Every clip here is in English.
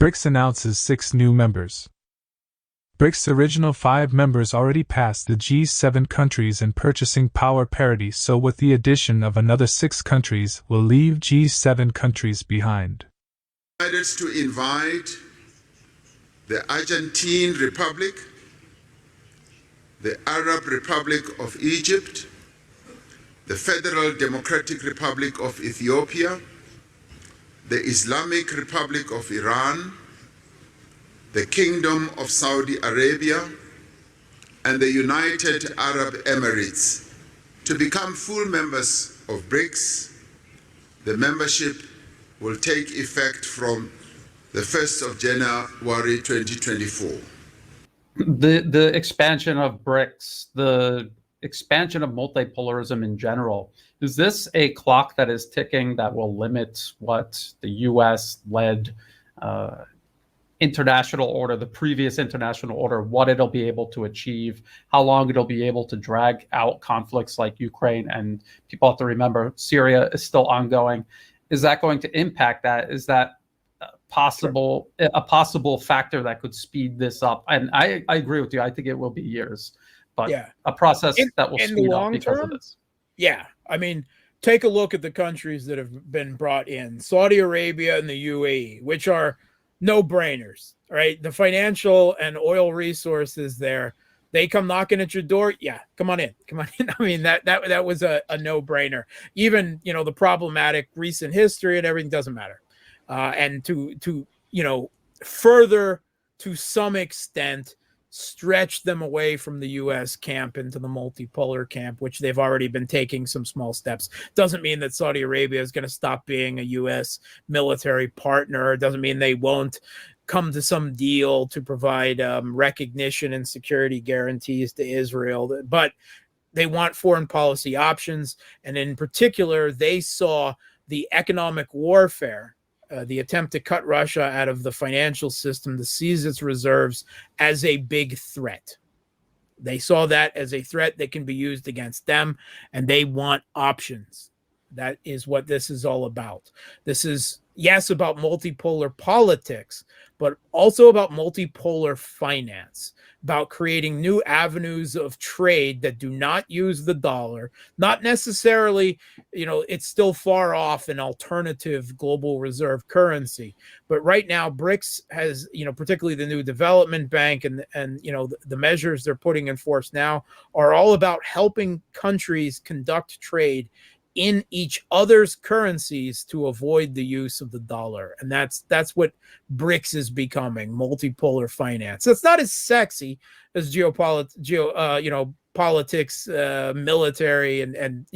BRICS announces 6 new members. BRICS' original 5 members already passed the G7 countries in purchasing power parity, so with the addition of another 6 countries will leave G7 countries behind. Decided to invite the Argentine Republic, the Arab Republic of Egypt, the Federal Democratic Republic of Ethiopia, the Islamic Republic of Iran, the Kingdom of Saudi Arabia, and the United Arab Emirates to become full members of BRICS. The membership will take effect from the 1st of January 2024. The expansion of BRICS, the expansion of multipolarism in general, is this a clock that is ticking that will limit what the US-led international order, the previous international order, what it'll be able to achieve, how long it'll be able to drag out conflicts like Ukraine? And people have to remember, Syria is still ongoing. Is that going to impact that? Is that a possible factor that could speed this up? And I agree with you. I think it will be years, but a process that will speed up because of this. Yeah. I mean, take a look at the countries that have been brought in. Saudi Arabia and the UAE, which are no-brainers, right? The financial and oil resources there, they come knocking at your door. Yeah, come on in. Come on in. I mean, that was a no-brainer. Even, the problematic recent history and everything doesn't matter. And to further, to some extent, stretch them away from the U.S. camp into the multipolar camp, which they've already been taking some small steps. Doesn't mean that Saudi Arabia is going to stop being a U.S. military partner. Doesn't mean they won't come to some deal to provide recognition and security guarantees to Israel. But they want foreign policy options. And in particular, they saw the economic warfare, the attempt to cut Russia out of the financial system, to seize its reserves, as a big threat. They saw that as a threat that can be used against them, and they want options. That is what this is all about. This is, yes, about multipolar politics, but also about multipolar finance, about creating new avenues of trade that do not use the dollar. Not necessarily, it's still far off an alternative global reserve currency. But right now, BRICS has, particularly the new development bank and the measures they're putting in force now are all about helping countries conduct trade in each other's currencies to avoid the use of the dollar. And that's what BRICS is becoming, multipolar finance. It's not as sexy as politics, military, and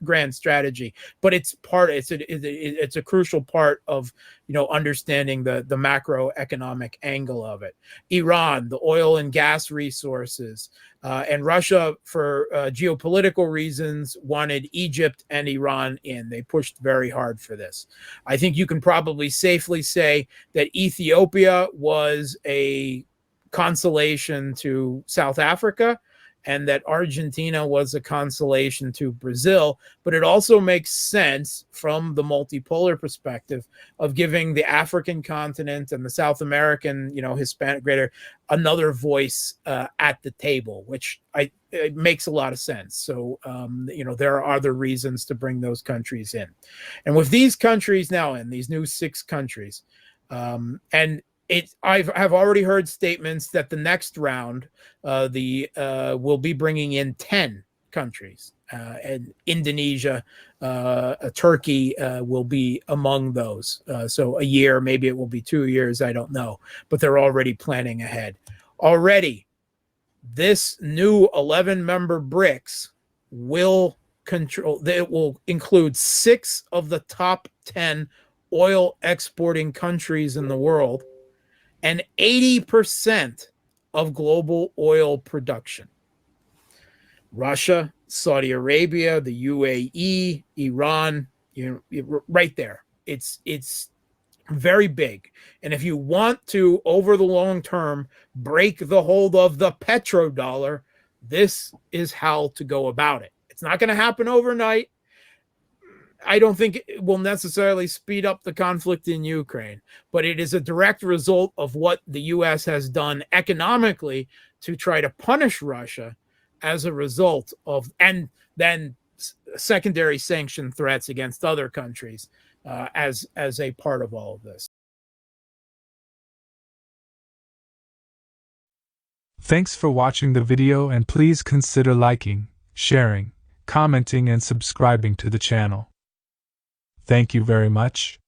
grand strategy, but it's a crucial part of understanding the macroeconomic angle of it. Iran, the oil and gas resources, and Russia, for geopolitical reasons, wanted Egypt and Iran in. They pushed very hard for this. I think you can probably safely say that Ethiopia was a consolation to South Africa, and that Argentina was a consolation to Brazil. But it also makes sense from the multipolar perspective of giving the African continent and the South American, Hispanic greater, another voice at the table, which it makes a lot of sense. So, there are other reasons to bring those countries in. And with these countries now in, these new 6 countries, I've already heard statements that the next round, will be bringing in 10 countries, and Indonesia, Turkey will be among those. So a year, maybe it will be 2 years, I don't know, but they're already planning ahead. Already, this new 11-member BRICS will include 6 of the top 10 oil exporting countries in the world, and 80% of global oil production. Russia, Saudi Arabia, the UAE, Iran, right there. It's very big. And if you want to, over the long term, break the hold of the petrodollar, this is how to go about it. It's not going to happen overnight. I don't think it will necessarily speed up the conflict in Ukraine, but it is a direct result of what the U.S. has done economically to try to punish Russia as a result of, and then secondary sanction threats against other countries as a part of all of this. Thanks for watching the video, and please consider liking, sharing, commenting, and subscribing to the channel. Thank you very much.